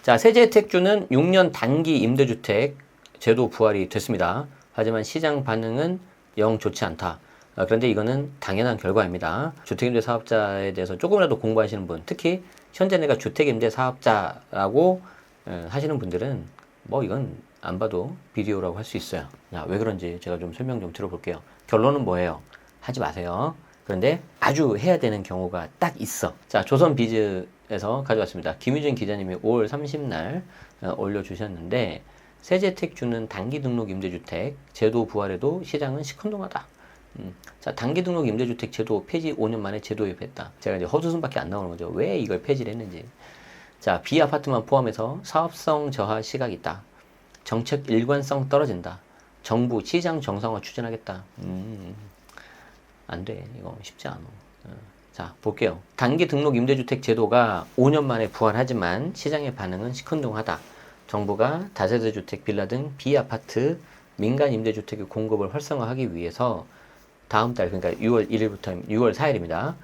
자, 세제 혜택주는 6년 단기 임대주택 제도 부활이 됐습니다. 하지만 시장 반응은 영 좋지 않다. 그런데 이거는 당연한 결과입니다. 주택임대 사업자에 대해서 조금이라도 공부하시는 분, 특히 현재 내가 주택임대 사업자라고 하시는 분들은 뭐 이건 안 봐도 비디오라고 할 수 있어요. 자, 왜 그런지 제가 좀 설명 좀 들어볼게요. 결론은 뭐예요? 하지 마세요. 그런데 아주 해야 되는 경우가 딱 있어. 자, 조선비즈에서 가져왔습니다. 김유진 기자님이 5월 30날 올려주셨는데, 세제 혜택 주는 단기 등록 임대주택 제도 부활에도 시장은 시큰둥하다. 자, 단기 등록 임대주택 제도 폐지 5년 만에 제도입했다. 제가 이제 헛웃음밖에 안 나오는 거죠. 왜 이걸 폐지를 했는지. 자, 비아파트만 포함해서 사업성 저하 시각이 있다. 정책 일관성 떨어진다. 정부 시장 정상화 추진하겠다. 안 돼. 이거 쉽지 않아. 자, 볼게요. 단기 등록 임대주택 제도가 5년 만에 부활하지만 시장의 반응은 시큰둥하다. 정부가 다세대 주택, 빌라 등 비아파트 민간 임대주택의 공급을 활성화하기 위해서 다음 달, 그러니까 6월 1일부터 6월 4일입니다.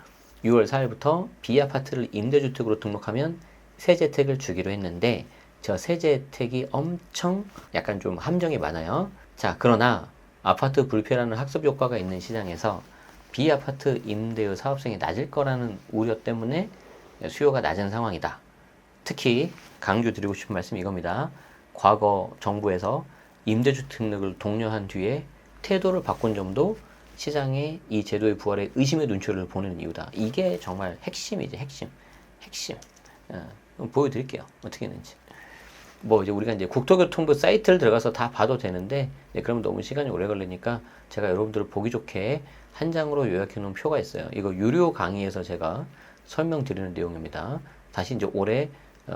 6월 4일부터 비아파트를 임대주택으로 등록하면 세제 혜택을 주기로 했는데, 저 세제 혜택이 엄청 약간 좀 함정이 많아요. 자, 그러나 아파트 불패라는 학습 효과가 있는 시장에서 비아파트 임대의 사업성이 낮을 거라는 우려 때문에 수요가 낮은 상황이다. 특히 강조드리고 싶은 말씀이 이겁니다. 과거 정부에서 임대주택 등록을 독려한 뒤에 태도를 바꾼 점도 시장의 이 제도의 부활에 의심의 눈초리를 보내는 이유다. 이게 정말 핵심이지, 핵심. 보여드릴게요. 어떻게 했는지. 뭐 이제 우리가 이제 국토교통부 사이트를 들어가서 다 봐도 되는데, 그러면 너무 시간이 오래 걸리니까 제가 여러분들을 보기 좋게 한 장으로 요약해 놓은 표가 있어요. 이거 유료 강의에서 제가 설명드리는 내용입니다. 다시 이제 올해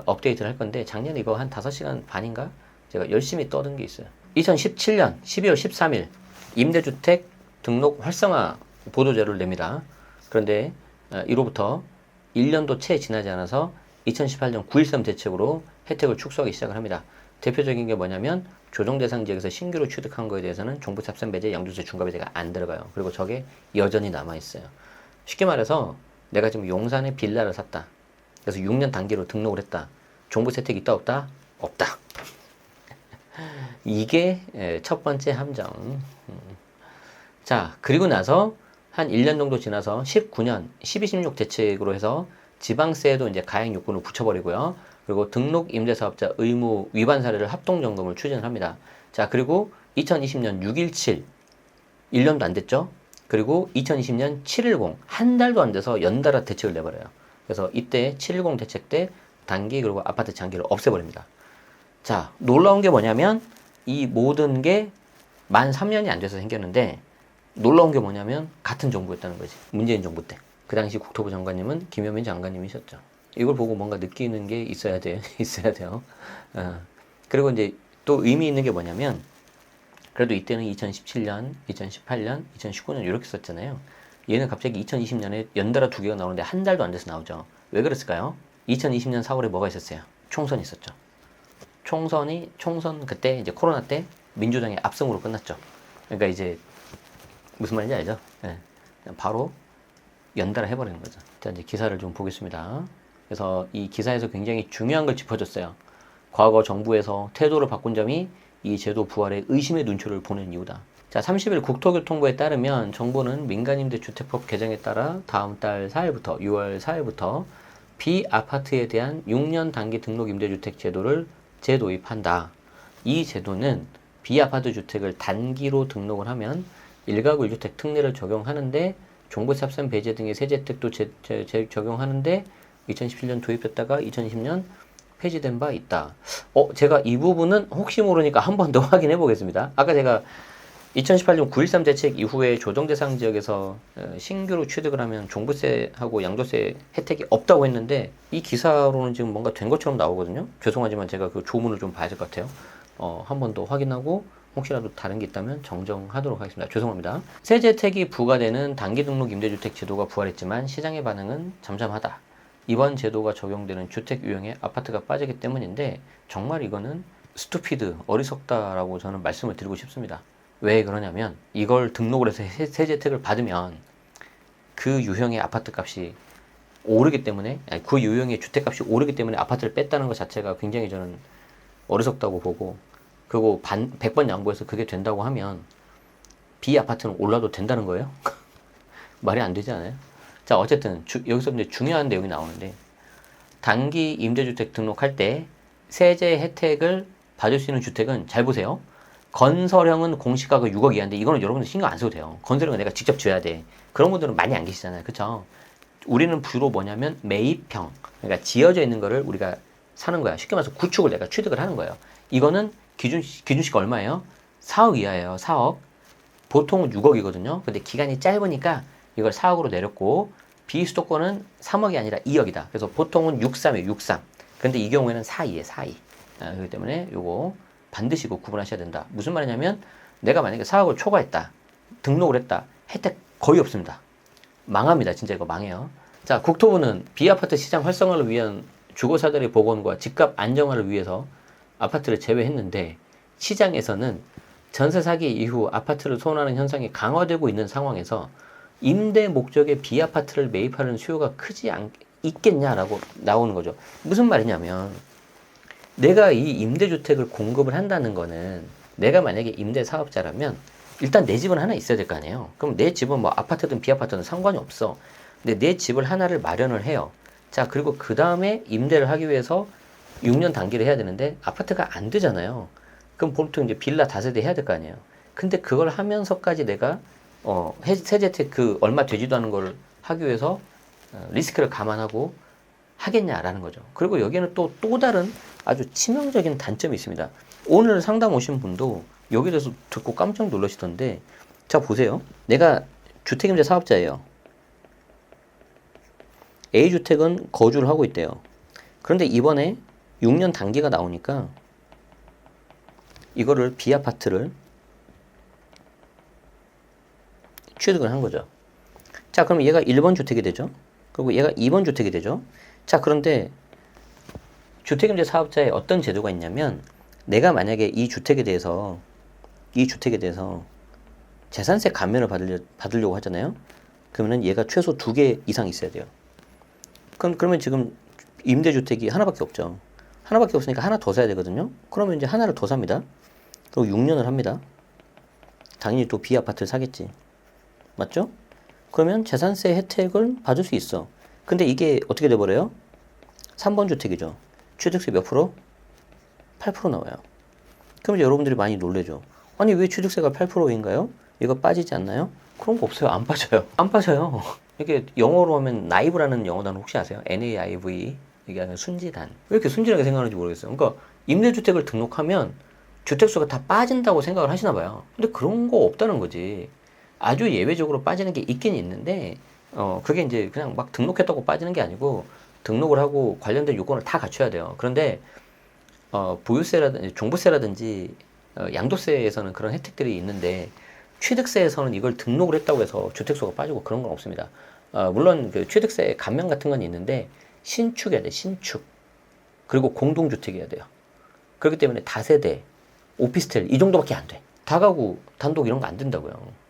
업데이트를 할 건데, 작년에 이거 한 5시간 반인가? 제가 열심히 떠든 게 있어요. 2017년 12월 13일 임대주택 등록 활성화 보도자료를 냅니다. 그런데 이로부터 1년도 채 지나지 않아서 2018년 9.13 대책으로 혜택을 축소하기 시작을 합니다. 대표적인 게 뭐냐면, 조정 대상 지역에서 신규로 취득한 거에 대해서는 종부 찹산 배제, 양도세 중과 배제가 안 들어가요. 그리고 저게 여전히 남아 있어요. 쉽게 말해서 내가 지금 용산에 빌라를 샀다. 그래서 6년 단기로 등록을 했다. 종부세 혜택이 있다 없다? 없다. 이게 첫 번째 함정. 자, 그리고 나서 한 1년 정도 지나서 19년 12.16 대책으로 해서 지방세에도 이제 가액 요건을 붙여버리고요. 그리고 등록 임대사업자 의무 위반 사례를 합동점검을 추진을 합니다. 자, 그리고 2020년 6.17 1년도 안 됐죠. 그리고 2020년 7.10 한 달도 안 돼서 연달아 대책을 내버려요. 그래서 이때 7.10 대책 때 단기 그리고 아파트 장기를 없애버립니다. 자, 놀라운 게 뭐냐면, 이 모든 게 만 3년이 안 돼서 생겼는데, 놀라운 게 뭐냐면 같은 정부였다는 거지. 문재인 정부 때. 그 당시 국토부 장관님은 김현민 장관님이셨죠. 이걸 보고 뭔가 느끼는 게 있어야 돼. 있어야 돼요. 그리고 이제 또 의미 있는 게 뭐냐면, 그래도 이때는 2017년, 2018년, 2019년 이렇게 썼잖아요. 얘는 갑자기 2020년에 연달아 2개가 나오는데 한 달도 안 돼서 나오죠. 왜 그랬을까요? 2020년 4월에 뭐가 있었어요? 총선이 있었죠. 총선 그때 이제 코로나 때 민주당의 압승으로 끝났죠. 그러니까 이제 무슨 말인지 알죠? 네. 바로 연달아 해버리는 거죠. 자, 이제 기사를 좀 보겠습니다. 그래서 이 기사에서 굉장히 중요한 걸 짚어줬어요. 과거 정부에서 태도를 바꾼 점이 이 제도 부활에 의심의 눈초리를 보낸 이유다. 자, 30일 국토교통부에 따르면 정부는 민간임대주택법 개정에 따라 다음 달 4일부터 6월 4일부터 비아파트에 대한 6년 단기 등록 임대주택 제도를 재도입한다. 이 제도는 비아파트 주택을 단기로 등록을 하면 일가구 1주택 특례를 적용하는데, 종부세합산 배제 등의 세제 혜택도 적용하는데 2017년 도입했다가 2020년 폐지된 바 있다. 제가 이 부분은 혹시 모르니까 한 번 더 확인해 보겠습니다. 아까 제가 2018년 9.13 대책 이후에 조정 대상 지역에서 신규로 취득을 하면 종부세하고 양도세 혜택이 없다고 했는데, 이 기사로는 지금 뭔가 된 것처럼 나오거든요. 죄송하지만 제가 그 조문을 좀 봐야 될 것 같아요. 한 번 더 확인하고 혹시라도 다른 게 있다면 정정하도록 하겠습니다. 죄송합니다. 세제 혜택이 부과되는 단기 등록 임대주택 제도가 부활했지만 시장의 반응은 잠잠하다. 이번 제도가 적용되는 주택 유형에 아파트가 빠지기 때문인데, 정말 이거는 스투피드, 어리석다라고 저는 말씀을 드리고 싶습니다. 왜 그러냐면, 이걸 등록을 해서 세제 혜택을 받으면 그 유형의 아파트 값이 오르기 때문에, 아니, 그 유형의 주택값이 오르기 때문에 아파트를 뺐다는 것 자체가 굉장히 저는 어리석다고 보고, 그리고 100번 양보해서 그게 된다고 하면 B 아파트는 올라도 된다는 거예요? 말이 안 되지 않아요? 자, 어쨌든 여기서 이제 중요한 내용이 나오는데, 단기 임대주택 등록할 때 세제 혜택을 받을 수 있는 주택은 잘 보세요. 건설형은 공시가가 6억 이하인데 이거는 여러분들 신경 안 써도 돼요. 건설형은 내가 직접 지어야 돼. 그런 분들은 많이 안 계시잖아요. 그쵸? 우리는 주로 뭐냐면 매입형, 그러니까 지어져 있는 거를 우리가 사는 거야. 쉽게 말해서 구축을 내가 취득을 하는 거예요. 이거는 기준시가 얼마예요? 4억 이하예요. 4억. 보통은 6억이거든요. 근데 기간이 짧으니까 이걸 4억으로 내렸고, 비수도권은 3억이 아니라 2억이다. 그래서 보통은 63이에요. 63. 근데 이 경우에는 4이에요. 4이. 그렇기 때문에 요거 반드시 이거 구분하셔야 된다. 무슨 말이냐면 내가 만약에 4억을 초과했다. 등록을 했다. 혜택 거의 없습니다. 망합니다. 진짜 이거 망해요. 자, 국토부는 비아파트 시장 활성화를 위한 주거사들의 복원과 집값 안정화를 위해서 아파트를 제외했는데, 시장에서는 전세 사기 이후 아파트를 소원하는 현상이 강화되고 있는 상황에서 임대 목적의 비아파트를 매입하는 수요가 있겠냐라고 나오는 거죠. 무슨 말이냐면, 내가 이 임대주택을 공급을 한다는 거는, 내가 만약에 임대사업자라면 일단 내 집은 하나 있어야 될 거 아니에요. 그럼 내 집은 뭐 아파트든 비아파트든 상관이 없어. 근데 내 집을 하나를 마련을 해요. 자, 그리고 그 다음에 임대를 하기 위해서 6년 단기를 해야 되는데 아파트가 안 되잖아요. 그럼 보통 이제 빌라 다세대 해야 될 거 아니에요. 근데 그걸 하면서까지 내가 세제 혜택 그 얼마 되지도 않은 걸 하기 위해서 리스크를 감안하고 하겠냐라는 거죠. 그리고 여기는 또 다른 아주 치명적인 단점이 있습니다. 오늘 상담 오신 분도 여기에 대해서 듣고 깜짝 놀라시던데, 자, 보세요. 내가 주택임대 사업자예요. A주택은 거주를 하고 있대요. 그런데 이번에 6년 단기가 나오니까 이거를 B아파트를 취득을 한 거죠. 자, 그럼 얘가 1번 주택이 되죠. 그리고 얘가 2번 주택이 되죠. 자, 그런데 주택임대 사업자에 어떤 제도가 있냐면, 내가 만약에 이 주택에 대해서 재산세 감면을 받으려고 하잖아요. 그러면은 얘가 최소 2개 이상 있어야 돼요. 그러면 지금 임대주택이 하나밖에 없죠. 하나밖에 없으니까 하나 더 사야 되거든요. 그러면 이제 하나를 더 삽니다. 그리고 6년을 합니다. 당연히 또 B아파트를 사겠지. 맞죠? 그러면 재산세 혜택을 받을 수 있어. 근데 이게 어떻게 돼버려요? 3번 주택이죠. 취득세 몇 프로? 8% 나와요. 그럼 이제 여러분들이 많이 놀래죠. 아니, 왜 취득세가 8%인가요? 이거 빠지지 않나요? 그런 거 없어요. 안 빠져요. 안 빠져요. 이게 영어로 하면 나이브라는 영어 단어 혹시 아세요? NAIV. 이게 아니라 순진한. 왜 이렇게 순진하게 생각하는지 모르겠어요. 그러니까 임대주택을 등록하면 주택수가 다 빠진다고 생각을 하시나 봐요. 근데 그런 거 없다는 거지. 아주 예외적으로 빠지는 게 있긴 있는데, 그게 이제 그냥 막 등록했다고 빠지는 게 아니고, 등록을 하고 관련된 요건을 다 갖춰야 돼요. 그런데 보유세라든지 종부세라든지 양도세에서는 그런 혜택들이 있는데, 취득세에서는 이걸 등록을 했다고 해서 주택수가 빠지고 그런 건 없습니다. 물론 그 취득세 감면 같은 건 있는데, 신축해야 돼. 신축. 그리고 공동주택이어야 돼요. 그렇기 때문에 다세대, 오피스텔 이 정도밖에 안 돼. 다가구, 단독 이런 거 안 된다고요.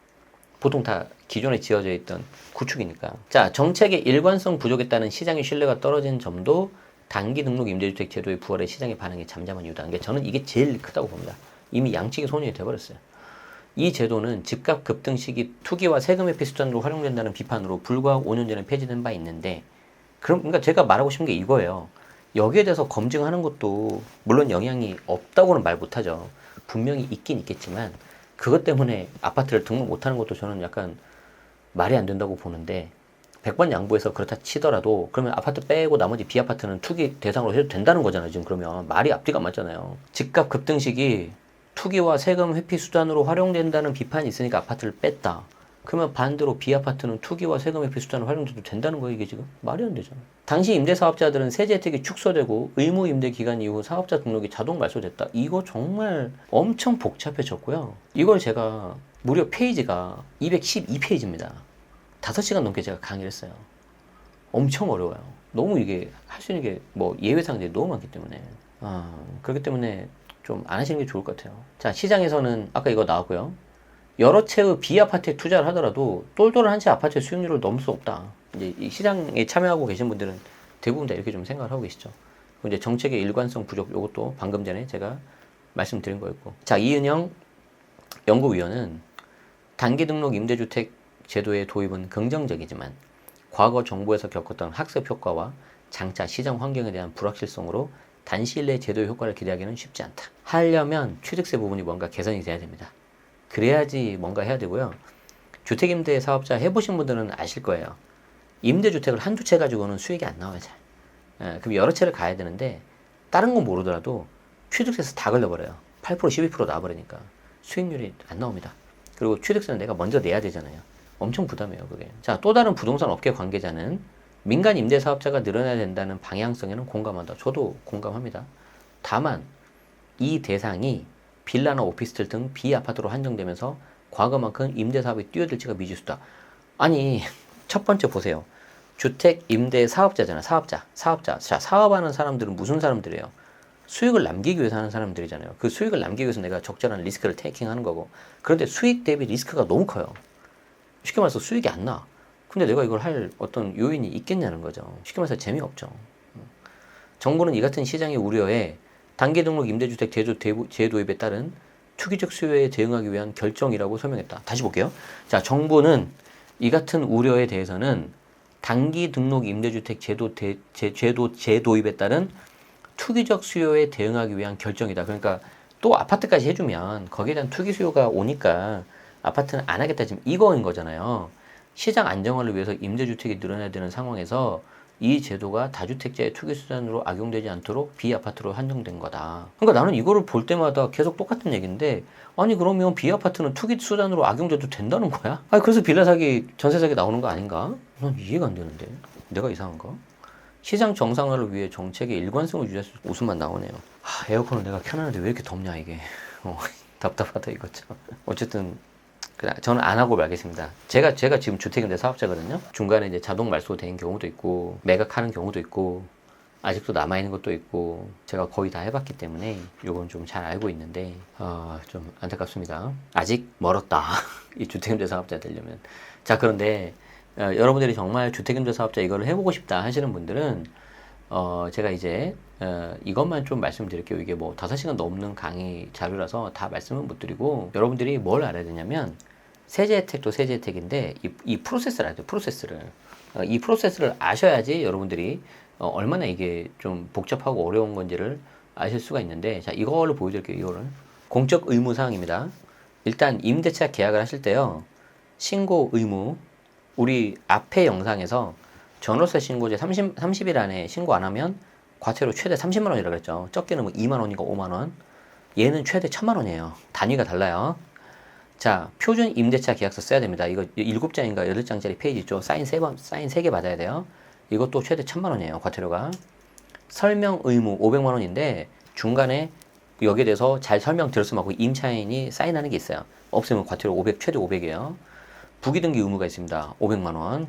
보통 다 기존에 지어져 있던 구축이니까. 자, 정책의 일관성 부족에 따른 시장의 신뢰가 떨어진 점도 단기 등록 임대주택 제도의 부활에 시장의 반응이 잠잠한 이유다. 저는 이게 제일 크다고 봅니다. 이미 양측이 손이 돼버렸어요. 이 제도는 집값 급등 시기 투기와 세금 회피 수단으로 활용된다는 비판으로 불과 5년 전에 폐지된 바 있는데, 그러니까 제가 말하고 싶은 게 이거예요. 여기에 대해서 검증하는 것도 물론 영향이 없다고는 말 못하죠. 분명히 있긴 있겠지만 그것 때문에 아파트를 등록 못하는 것도 저는 약간 말이 안 된다고 보는데, 100번 양보해서 그렇다 치더라도 그러면 아파트 빼고 나머지 B아파트는 투기 대상으로 해도 된다는 거잖아요. 지금 그러면 말이 앞뒤가 안 맞잖아요. 집값 급등 시기 투기와 세금 회피 수단으로 활용된다는 비판이 있으니까 아파트를 뺐다. 그러면 반대로 B아파트는 투기와 세금 회피 수단으로 활용돼도 된다는 거예요. 이게 지금 말이 안 되잖아요. 당시 임대사업자들은 세제 혜택이 축소되고 의무 임대 기간 이후 사업자 등록이 자동 말소됐다. 이거 정말 엄청 복잡해졌고요. 이걸 제가 무려 페이지가 212페이지입니다. 5시간 넘게 제가 강의를 했어요. 엄청 어려워요. 너무 이게 할 수 있는 게 뭐 예외사항들이 너무 많기 때문에. 그렇기 때문에 좀 안 하시는 게 좋을 것 같아요. 자, 시장에서는 아까 이거 나왔고요. 여러 채의 B아파트에 투자를 하더라도 똘똘한 한 채 아파트의 수익률을 넘을 수 없다. 이제 이 시장에 참여하고 계신 분들은 대부분 다 이렇게 좀 생각을 하고 계시죠. 이제 정책의 일관성 부족, 요것도 방금 전에 제가 말씀드린 거였고. 자, 이은영 연구위원은 단기 등록 임대주택 제도의 도입은 긍정적이지만 과거 정부에서 겪었던 학습 효과와 장차 시장 환경에 대한 불확실성으로 단시일 내 제도의 효과를 기대하기는 쉽지 않다. 하려면 취득세 부분이 뭔가 개선이 돼야 됩니다. 그래야지 뭔가 해야 되고요. 주택임대 사업자 해보신 분들은 아실 거예요. 임대주택을 한두 채 가지고는 수익이 안 나와요, 잘. 그럼 여러 채를 가야 되는데 다른 건 모르더라도 취득세에서 다 걸려버려요. 8% 12% 나와버리니까 수익률이 안 나옵니다. 그리고 취득세는 내가 먼저 내야 되잖아요. 엄청 부담이에요, 그게. 자, 또 다른 부동산 업계 관계자는 민간 임대 사업자가 늘어나야 된다는 방향성에는 공감한다. 저도 공감합니다. 다만 이 대상이 빌라나 오피스텔 등 비아파트로 한정되면서 과거만큼 임대 사업이 뛰어들지가 미지수다. 아니, 첫 번째 보세요. 주택 임대 사업자잖아. 사업자. 자, 사업하는 사람들은 무슨 사람들이에요? 수익을 남기기 위해서 하는 사람들이잖아요. 그 수익을 남기기 위해서 내가 적절한 리스크를 테이킹하는 거고. 그런데 수익 대비 리스크가 너무 커요. 쉽게 말해서 수익이 안 나. 근데 내가 이걸 할 어떤 요인이 있겠냐는 거죠. 쉽게 말해서 재미없죠. 정부는 이 같은 시장의 우려에 단기 등록 임대주택 재도입에 따른 투기적 수요에 대응하기 위한 결정이라고 설명했다. 다시 볼게요. 자, 정부는 이 같은 우려에 대해서는 단기 등록 임대주택 재도입에 따른 투기적 수요에 대응하기 위한 결정이다. 그러니까 또 아파트까지 해주면 거기에 대한 투기 수요가 오니까 아파트는 안 하겠다, 지금 이거인 거잖아요. 시장 안정화를 위해서 임대주택이 늘어나야 되는 상황에서 이 제도가 다주택자의 투기수단으로 악용되지 않도록 비아파트로 한정된 거다. 그러니까 나는 이거를 볼 때마다 계속 똑같은 얘기인데, 아니 그러면 비아파트는 투기수단으로 악용돼도 된다는 거야? 아니 그래서 빌라 사기, 전세 사기 나오는 거 아닌가? 난 이해가 안 되는데. 내가 이상한가? 시장 정상화를 위해 정책의 일관성을 유지할 수 있는 웃음만 나오네요. 에어컨을 내가 켜놨는데 왜 이렇게 덥냐 이게. 답답하다 이거죠. 어쨌든 저는 안 하고 말겠습니다. 제가 지금 주택임대 사업자거든요. 중간에 이제 자동 말소 된 경우도 있고 매각하는 경우도 있고 아직도 남아있는 것도 있고 제가 거의 다 해봤기 때문에 이건 좀 잘 알고 있는데 좀 안타깝습니다. 아직 멀었다. 이 주택임대 사업자 되려면. 자, 그런데 여러분들이 정말 주택임대 사업자 이거를 해보고 싶다 하시는 분들은 제가 이제 이것만 좀 말씀드릴게요. 이게 뭐 5시간 넘는 강의 자료라서 다 말씀은 못 드리고, 여러분들이 뭘 알아야 되냐면 세제 혜택도 세제 혜택인데 이 프로세스를 알아야 돼요. 프로세스를. 이 프로세스를 아셔야지 여러분들이 얼마나 이게 좀 복잡하고 어려운 건지를 아실 수가 있는데, 자, 이거를 보여드릴게요. 이거를. 공적 의무 사항입니다. 일단 임대차 계약을 하실 때요. 신고 의무, 우리 앞에 영상에서 전월세 신고제 30일 안에 신고 안 하면 과태료 최대 30만 원이라고 그랬죠. 적게는 뭐 2만 원이고 5만 원. 얘는 최대 1000만 원이에요. 단위가 달라요. 자, 표준 임대차 계약서 써야 됩니다. 이거 7장인가 8장짜리 페이지 있죠. 사인 3개 받아야 돼요. 이것도 최대 1000만 원이에요. 과태료가. 설명 의무 500만 원인데 중간에 여기에 대해서 잘 설명드렸으면 하고 임차인이 사인하는 게 있어요. 없으면 과태료 500, 최대 500이에요. 부기등기 의무가 있습니다. 500만 원.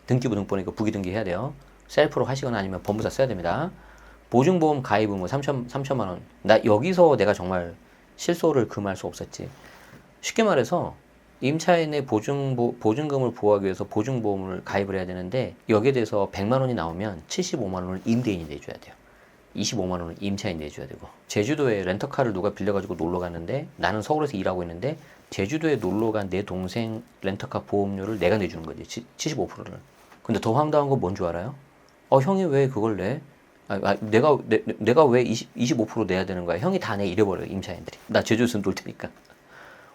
등기부 등본이니까 부기등기 해야 돼요. 셀프로 하시거나 아니면 법무사 써야 됩니다. 보증보험 가입 의무 3천만 원. 여기서 내가 정말 실소를 금할 수 없었지. 쉽게 말해서 임차인의 보증금을 보호하기 위해서 보증보험을 가입을 해야 되는데 여기에 대해서 100만 원이 나오면 75만 원을 임대인이 내줘야 돼요. 25만 원을 임차인이 내줘야 되고, 제주도에 렌터카를 누가 빌려가지고 놀러 갔는데 나는 서울에서 일하고 있는데 제주도에 놀러 간 내 동생 렌터카 보험료를 내가 내주는 거지. 75%를. 근데 더 황당한 건 뭔 줄 알아요? 형이 왜 그걸 내? 내가 왜 25% 내야 되는 거야? 형이 다 내 이래버려요, 임차인들이. 나 제주도에서 놀 테니까.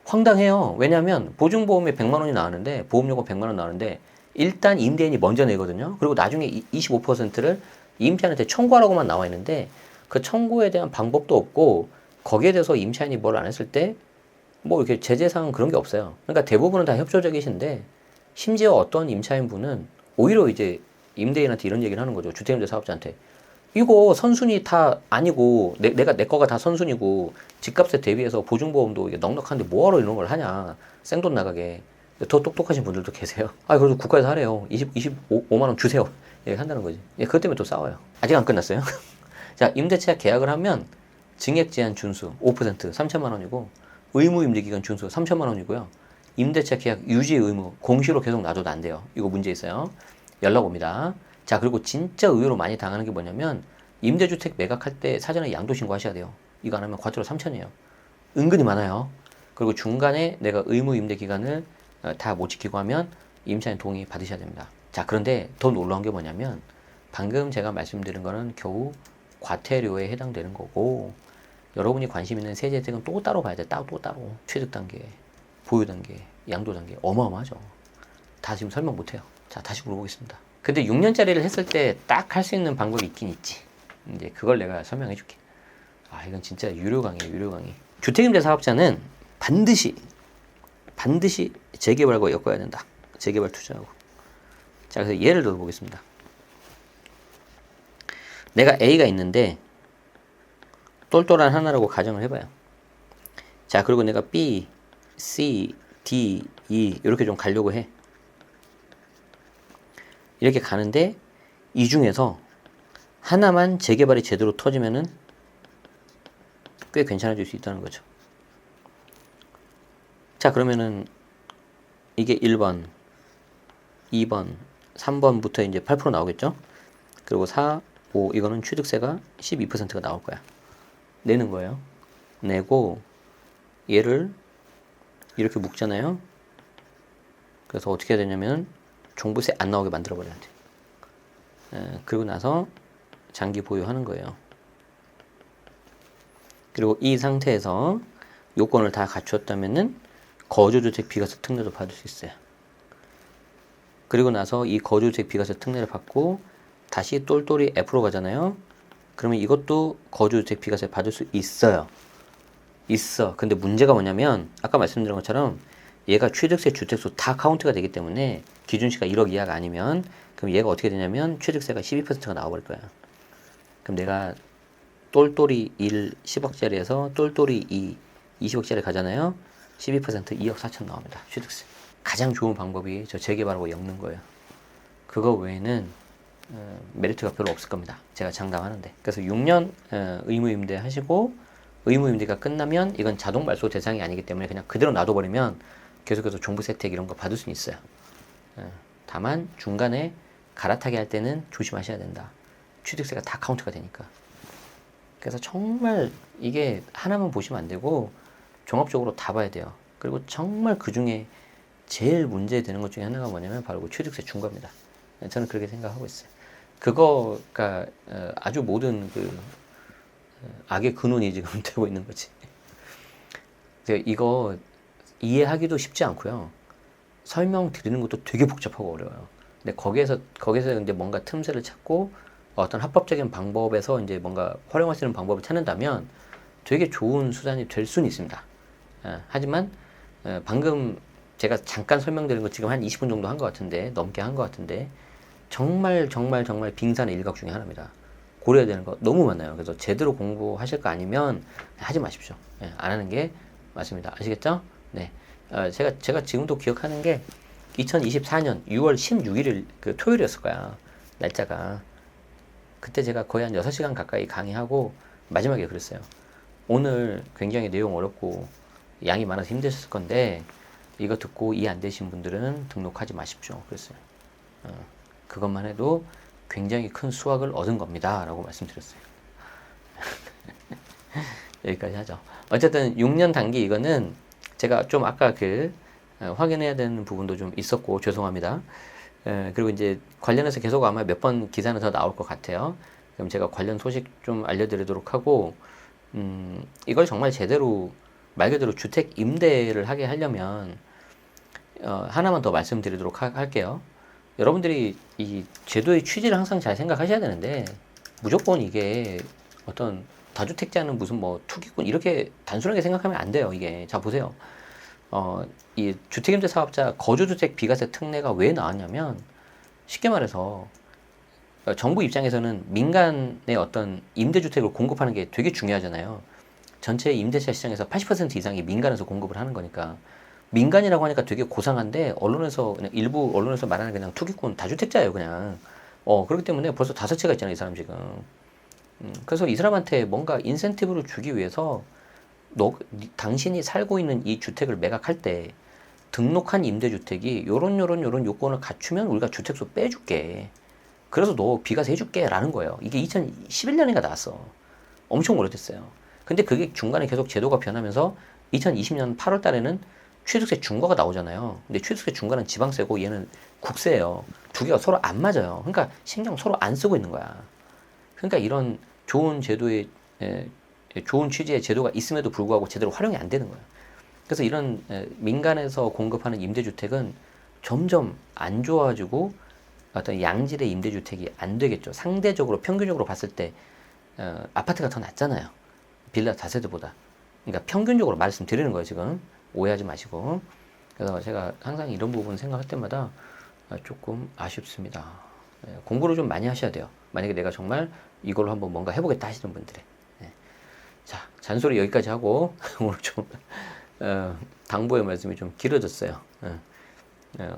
황당해요. 왜냐면 보증보험에 100만 원이 나왔는데, 보험료가 100만 원 나왔는데 일단 임대인이 먼저 내거든요. 그리고 나중에 25%를 임차인한테 청구하라고만 나와 있는데 그 청구에 대한 방법도 없고, 거기에 대해서 임차인이 뭘 안 했을 때 뭐 이렇게 제재사항 그런 게 없어요. 그러니까 대부분은 다 협조적이신데, 심지어 어떤 임차인분은 오히려 이제 임대인한테 이런 얘기를 하는 거죠. 주택임대 사업자한테. 이거 선순위 다 아니고 내 거가 다 선순위고 집값에 대비해서 보증보험도 이게 넉넉한데 뭐하러 이런 걸 하냐. 생돈 나가게. 더 똑똑하신 분들도 계세요. 그래도 국가에서 하래요. 25만 원 주세요. 이렇게 한다는 거지. 그것 때문에 또 싸워요. 아직 안 끝났어요. 자, 임대차 계약을 하면 증액 제한 준수 5% 3천만 원이고, 의무 임대기간 준수 3천만 원이고요. 임대차 계약 유지 의무 공시로 계속 놔둬도 안 돼요. 이거 문제 있어요. 연락 옵니다. 자, 그리고 진짜 의외로 많이 당하는 게 뭐냐면 임대주택 매각할 때 사전에 양도신고 하셔야 돼요. 이거 안 하면 과태료 3,000이에요. 은근히 많아요. 그리고 중간에 내가 의무 임대 기간을 다 못 지키고 하면 임차인 동의 받으셔야 됩니다. 자, 그런데 더 놀라운 게 뭐냐면 방금 제가 말씀드린 거는 겨우 과태료에 해당되는 거고, 여러분이 관심 있는 세제 혜택은 또 따로 봐야 돼. 또 따로. 취득 단계, 보유 단계, 양도 단계 어마어마하죠. 다 지금 설명 못 해요. 자, 다시 물어보겠습니다. 근데 6년짜리를 했을 때 딱 할 수 있는 방법이 있긴 있지. 이제 그걸 내가 설명해 줄게. 아, 이건 진짜 유료 강의예요, 유료 강의. 주택임대 사업자는 반드시 재개발과 엮어야 된다. 재개발 투자하고. 자, 그래서 예를 들어 보겠습니다. 내가 A가 있는데 똘똘한 하나라고 가정을 해봐요. 자, 그리고 내가 B, C, D, E 이렇게 좀 가려고 해. 이렇게 가는데 이 중에서 하나만 재개발이 제대로 터지면은 꽤 괜찮아질 수 있다는 거죠. 자, 그러면은 이게 1번, 2번, 3번부터 이제 8% 나오겠죠? 그리고 4, 5 이거는 취득세가 12%가 나올 거야. 내는 거예요. 내고 얘를 이렇게 묶잖아요. 그래서 어떻게 해야 되냐면 종부세 안 나오게 만들어 버려야 돼. 그리고 나서 장기 보유하는 거예요. 그리고 이 상태에서 요건을 다 갖추었다면은 거주주택 비과세 특례도 받을 수 있어요. 그리고 나서 이 거주주택 비과세 특례를 받고 다시 똘똘이 F로 가잖아요. 그러면 이것도 거주주택 비과세 받을 수 있어요. 있어. 근데 문제가 뭐냐면 아까 말씀드린 것처럼 얘가 취득세, 주택수 다 카운트가 되기 때문에 기준시가 1억 이하가 아니면 그럼 얘가 어떻게 되냐면 취득세가 12%가 나와버릴 거야. 그럼 내가 똘똘이 1 10억짜리에서 똘똘이 2 20억짜리 가잖아요. 12% 2억 4천 나옵니다. 취득세. 가장 좋은 방법이 저 재개발하고 엮는 거예요. 그거 외에는 메리트가 별로 없을 겁니다. 제가 장담하는데. 그래서 6년 의무임대 하시고 의무임대가 끝나면 이건 자동 말소 대상이 아니기 때문에 그냥 그대로 놔둬버리면 계속해서 종부세 혜택 이런 거 받을 수는 있어요. 다만 중간에 갈아타게 할 때는 조심하셔야 된다. 취득세가 다 카운트가 되니까. 그래서 정말 이게 하나만 보시면 안 되고 종합적으로 다 봐야 돼요. 그리고 정말 그 중에 제일 문제되는 것 중에 하나가 뭐냐면 바로 그 취득세 중과입니다. 저는 그렇게 생각하고 있어요. 그거가 아주 모든 그 악의 근원이 지금 되고 있는 거지. 이거 이해하기도 쉽지 않고요. 설명드리는 것도 되게 복잡하고 어려워요. 근데 거기에서 이제 뭔가 틈새를 찾고 어떤 합법적인 방법에서 이제 뭔가 활용할 수 있는 방법을 찾는다면 되게 좋은 수단이 될 수는 있습니다. 하지만 방금 제가 잠깐 설명드린 거 지금 한 20분 정도 한 것 같은데, 넘게 한 것 같은데 정말 빙산의 일각 중에 하나입니다. 고려해야 되는 거 너무 많아요. 그래서 제대로 공부하실 거 아니면 하지 마십시오. 안 하는 게 맞습니다. 아시겠죠? 네. 제가 지금도 기억하는 게 2024년 6월 16일 그 토요일이었을 거야. 날짜가. 그때 제가 거의 한 6시간 가까이 강의하고 마지막에 그랬어요. 오늘 굉장히 내용 어렵고 양이 많아서 힘드셨을 건데 이거 듣고 이해 안 되신 분들은 등록하지 마십시오. 그랬어요. 그것만 해도 굉장히 큰 수확을 얻은 겁니다. 라고 말씀드렸어요. 여기까지 하죠. 어쨌든 6년 단기 이거는 제가 좀 아까 확인해야 되는 부분도 좀 있었고 죄송합니다. 그리고 이제 관련해서 계속 아마 몇 번 기사는 더 나올 것 같아요. 그럼 제가 관련 소식 좀 알려드리도록 하고, 이걸 정말 제대로 말 그대로 주택 임대를 하게 하려면 하나만 더 말씀드리도록 할게요. 여러분들이 이 제도의 취지를 항상 잘 생각하셔야 되는데 무조건 이게 어떤 다주택자는 무슨 뭐 투기꾼 이렇게 단순하게 생각하면 안 돼요. 이게 자 보세요. 이 주택임대 사업자 거주주택 비과세 특례가 왜 나왔냐면 쉽게 말해서 정부 입장에서는 민간의 어떤 임대주택을 공급하는 게 되게 중요하잖아요. 전체 임대차 시장에서 80% 이상이 민간에서 공급을 하는 거니까 민간이라고 하니까 되게 고상한데 언론에서 그냥 일부 언론에서 말하는 그냥 투기꾼 다주택자예요 그냥. 그렇기 때문에 벌써 5채가 있잖아요 이 사람 지금. 그래서 이 사람한테 뭔가 인센티브를 주기 위해서 당신이 살고 있는 이 주택을 매각할 때 등록한 임대주택이 요런 요건을 갖추면 우리가 주택수 빼줄게. 그래서 너 비과세 해줄게 라는 거예요. 이게 2011년인가 나왔어. 엄청 오래됐어요. 근데 그게 중간에 계속 제도가 변하면서 2020년 8월 달에는 취득세 중과가 나오잖아요. 근데 취득세 중과는 지방세고 얘는 국세예요. 두 개가 서로 안 맞아요. 그러니까 신경 서로 안 쓰고 있는 거야. 그러니까 이런 좋은 제도의 좋은 취지의 제도가 있음에도 불구하고 제대로 활용이 안 되는 거예요. 그래서 이런 민간에서 공급하는 임대주택은 점점 안 좋아지고 어떤 양질의 임대주택이 안 되겠죠. 상대적으로 평균적으로 봤을 때 아파트가 더 낫잖아요. 빌라 다세대보다. 그러니까 평균적으로 말씀드리는 거예요. 지금 오해하지 마시고. 그래서 제가 항상 이런 부분 생각할 때마다 조금 아쉽습니다. 공부를 좀 많이 하셔야 돼요. 만약에 내가 정말 이걸로 한번 뭔가 해보겠다 하시는 분들이. 자, 잔소리 여기까지 하고 오늘 좀 당부의 말씀이 좀 길어졌어요.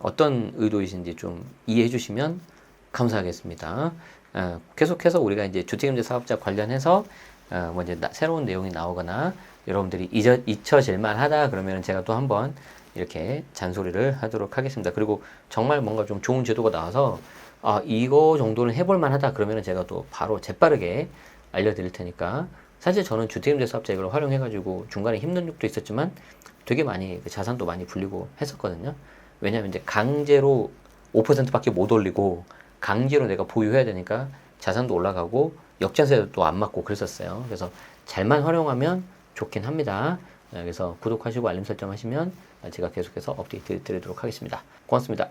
어떤 의도이신지 좀 이해해 주시면 감사하겠습니다. 계속해서 우리가 이제 주택임대 사업자 관련해서 뭐 이제 새로운 내용이 나오거나 여러분들이 잊혀질만 하다 그러면 제가 또 한번 이렇게 잔소리를 하도록 하겠습니다. 그리고 정말 뭔가 좀 좋은 제도가 나와서 이거 정도는 해볼만 하다 그러면 제가 또 바로 재빠르게 알려드릴 테니까. 사실 저는 주택임대 사업자 이걸 활용해가지고 중간에 힘든 적도 있었지만 되게 많이 자산도 많이 불리고 했었거든요. 왜냐하면 이제 강제로 5%밖에 못 올리고 강제로 내가 보유해야 되니까 자산도 올라가고 역전세도 안 맞고 그랬었어요. 그래서 잘만 활용하면 좋긴 합니다. 그래서 구독하시고 알림 설정하시면 제가 계속해서 업데이트 드리도록 하겠습니다. 고맙습니다.